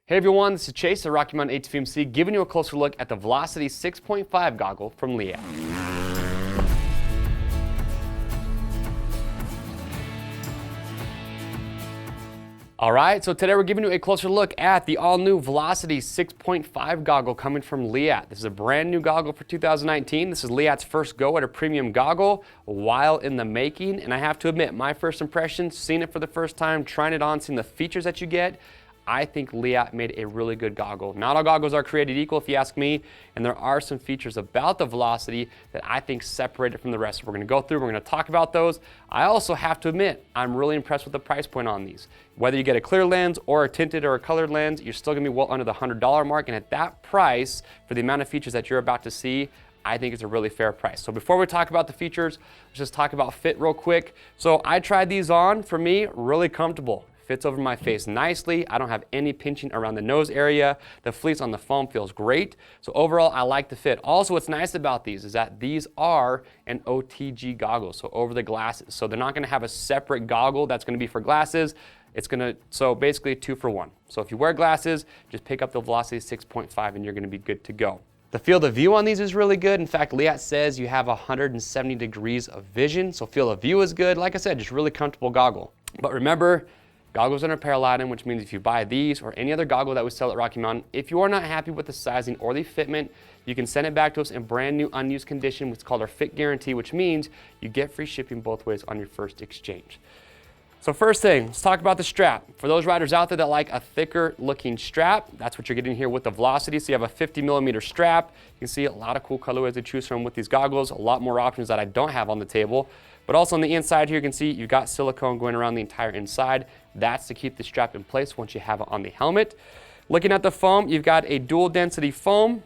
Hey everyone, this is Chase at Rocky Mountain ATVMC giving you a closer look at the Velocity 6.5 goggle from Leatt. Alright, so today we're giving you a closer look at the all-new Velocity 6.5 goggle coming from Leatt. This is a brand new goggle for 2019. This is Leatt's first go at a premium goggle, a while in the making, and I have to admit, my first impression, seeing it for the first time, trying it on, seeing the features that you get, I think Leatt made a really good goggle. Not all goggles are created equal if you ask me, and there are some features about the Velocity that I think separate it from the rest. We're gonna go through, we're gonna talk about those. I also have to admit, I'm really impressed with the price point on these. Whether you get a clear lens or a tinted or a colored lens, you're still gonna be well under the $100 mark, and at that price, for the amount of features that you're about to see, I think it's a really fair price. So before we talk about the features, let's just talk about fit real quick. So I tried these on, for me, really comfortable. Fits over my face nicely. I don't have any pinching around the nose area. The fleece on the foam feels great. So overall, I like the fit. Also, what's nice about these is that these are an OTG goggle, so over the glasses. So they're not gonna have a separate goggle that's gonna be for glasses. So basically 2 for 1. So if you wear glasses, just pick up the Velocity 6.5 and you're gonna be good to go. The field of view on these is really good. In fact, Leatt says you have 170 degrees of vision, so field of view is good. Like I said, just really comfortable goggle. But remember, goggles are apparel item, which means if you buy these or any other goggle that we sell at Rocky Mountain, if you are not happy with the sizing or the fitment, you can send it back to us in brand new unused condition, which is called our fit guarantee, which means you get free shipping both ways on your first exchange. So first thing, let's talk about the strap. For those riders out there that like a thicker looking strap, that's what you're getting here with the Velocity. So you have a 50mm strap. You can see a lot of cool colorways to choose from with these goggles, a lot more options that I don't have on the table. But also on the inside here, you can see you've got silicone going around the entire inside. That's to keep the strap in place once you have it on the helmet. Looking at the foam, you've got a dual density foam.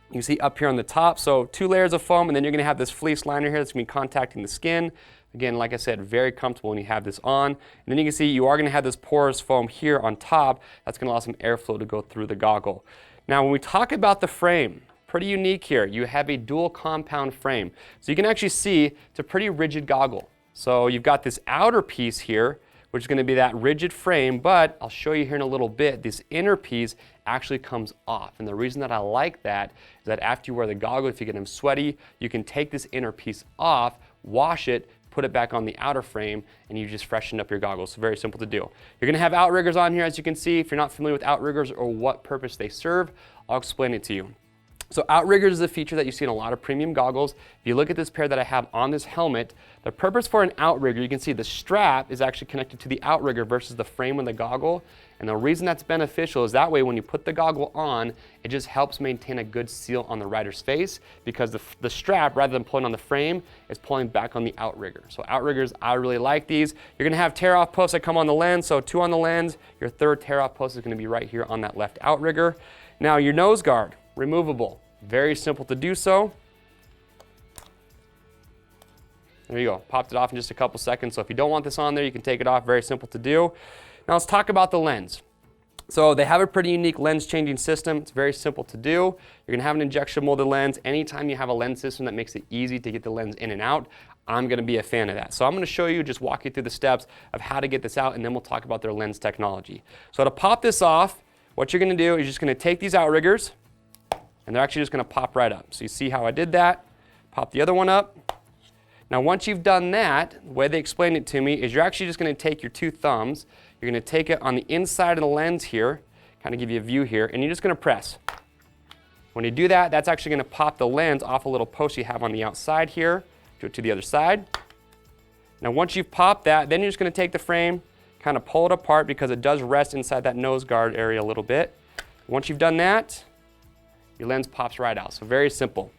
You can see up here on the top, so 2 layers of foam, and then you're gonna have this fleece liner here that's gonna be contacting the skin. Again, like I said, very comfortable when you have this on. And then you can see you are gonna have this porous foam here on top. That's gonna allow some airflow to go through the goggle. Now, when we talk about the frame, pretty unique here. You have a dual compound frame. So you can actually see it's a pretty rigid goggle. So you've got this outer piece here, which is gonna be that rigid frame, but I'll show you here in a little bit, this inner piece actually comes off. And the reason that I like that is that after you wear the goggle, if you get them sweaty, you can take this inner piece off, wash it, put it back on the outer frame, and you just freshen up your goggles. So very simple to do. You're gonna have Outriggers on here, as you can see. If you're not familiar with Outriggers or what purpose they serve, I'll explain it to you. So Outriggers is a feature that you see in a lot of premium goggles. If you look at this pair that I have on this helmet, the purpose for an outrigger, you can see the strap is actually connected to the outrigger versus the frame of the goggle. And the reason that's beneficial is that way when you put the goggle on, it just helps maintain a good seal on the rider's face because the strap, rather than pulling on the frame, is pulling back on the outrigger. So Outriggers, I really like these. You're gonna have tear-off posts that come on the lens, so 2 on the lens. Your third tear-off post is gonna be right here on that left outrigger. Now your nose guard, removable. Very simple to do so. There you go, popped it off in just a couple seconds. So if you don't want this on there, you can take it off, very simple to do. Now let's talk about the lens. So they have a pretty unique lens changing system. It's very simple to do. You're gonna have an injection molded lens. Anytime you have a lens system that makes it easy to get the lens in and out, I'm gonna be a fan of that. So I'm gonna show you, just walk you through the steps of how to get this out, and then we'll talk about their lens technology. So to pop this off, what you're gonna do is you're just gonna take these outriggers, and they're actually just gonna pop right up. So you see how I did that? Pop the other one up. Now once you've done that, the way they explained it to me is you're actually just gonna take your 2 thumbs, you're gonna take it on the inside of the lens here, kind of give you a view here, and you're just gonna press. When you do that, that's actually gonna pop the lens off a little post you have on the outside here, do it to the other side. Now once you've popped that, then you're just gonna take the frame, kind of pull it apart because it does rest inside that nose guard area a little bit. Once you've done that, your lens pops right out, so very simple.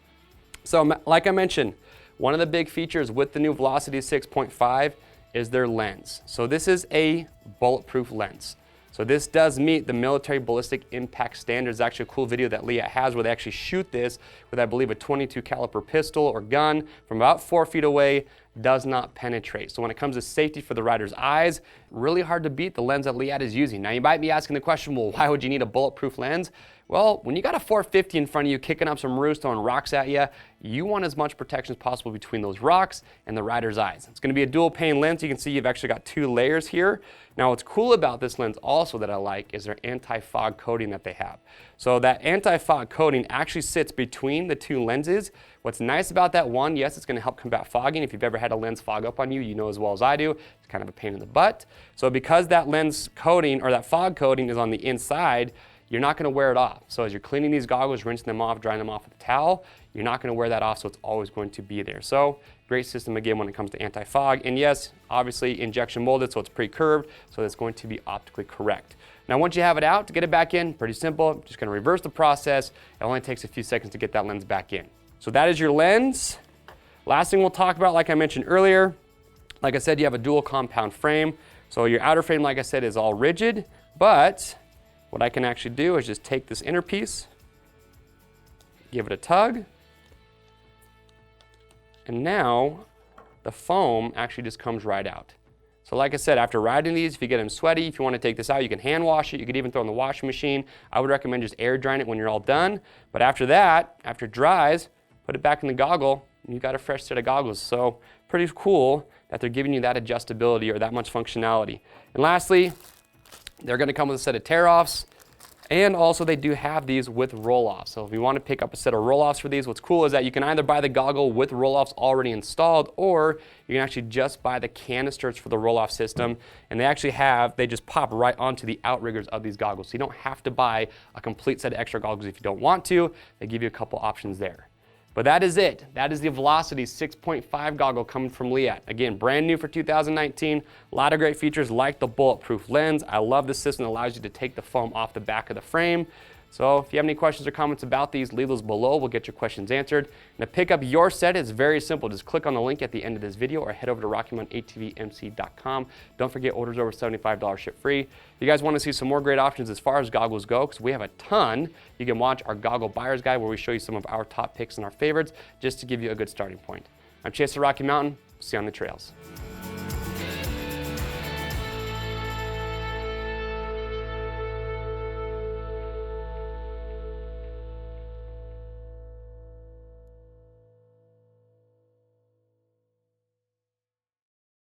So like I mentioned, one of the big features with the new Velocity 6.5 is their lens. So this is a bulletproof lens. So this does meet the military ballistic impact standards. There's actually a cool video that Leatt has where they actually shoot this with, I believe, a .22 caliber pistol or gun from about 4 feet away does not penetrate. So when it comes to safety for the rider's eyes, really hard to beat the lens that Leatt is using. Now you might be asking the question, well, why would you need a bulletproof lens? Well, when you got a 450 in front of you kicking up some roost, throwing rocks at you, you want as much protection as possible between those rocks and the rider's eyes. It's going to be a dual pane lens. You can see you've actually got 2 layers here. Now what's cool about this lens also that I like is their anti-fog coating that they have. So that anti-fog coating actually sits between the 2 lenses. What's nice about that one, yes, it's going to help combat fogging. If you've ever had a lens fog up on you, you know as well as I do, it's kind of a pain in the butt. So because that lens coating or that fog coating is on the inside, you're not going to wear it off. So as you're cleaning these goggles, rinsing them off, drying them off with a towel, you're not going to wear that off, so it's always going to be there. So great system again when it comes to anti-fog. And yes, obviously injection molded, so it's pre-curved, so it's going to be optically correct. Now once you have it out, to get it back in, pretty simple. Just going to reverse the process. It only takes a few seconds to get that lens back in. So that is your lens. Last thing we'll talk about, like I mentioned earlier, like I said, you have a dual compound frame. So your outer frame, like I said, is all rigid, but what I can actually do is just take this inner piece, give it a tug, and now the foam actually just comes right out. So like I said, after riding these, if you get them sweaty, if you want to take this out, you can hand wash it. You could even throw it in the washing machine. I would recommend just air drying it when you're all done. But after that, after it dries, put it back in the goggle, and you've got a fresh set of goggles. So pretty cool that they're giving you that adjustability or that much functionality. And lastly, they're going to come with a set of tear-offs, and also they do have these with roll-offs. So if you want to pick up a set of roll-offs for these, what's cool is that you can either buy the goggle with roll-offs already installed, or you can actually just buy the canisters for the roll-off system, and they just pop right onto the outriggers of these goggles. So you don't have to buy a complete set of extra goggles if you don't want to. They give you a couple options there. But that is it. That is the Velocity 6.5 goggle coming from Leatt. Again, brand new for 2019. A lot of great features like the bulletproof lens. I love this system that allows you to take the foam off the back of the frame. So if you have any questions or comments about these, leave those below. We'll get your questions answered. And to pick up your set, it's very simple. Just click on the link at the end of this video or head over to RockyMountainATVMC.com. Don't forget, orders over $75 ship free. If you guys want to see some more great options as far as goggles go, because we have a ton, you can watch our Goggle Buyer's Guide where we show you some of our top picks and our favorites just to give you a good starting point. I'm Chase at Rocky Mountain. See you on the trails.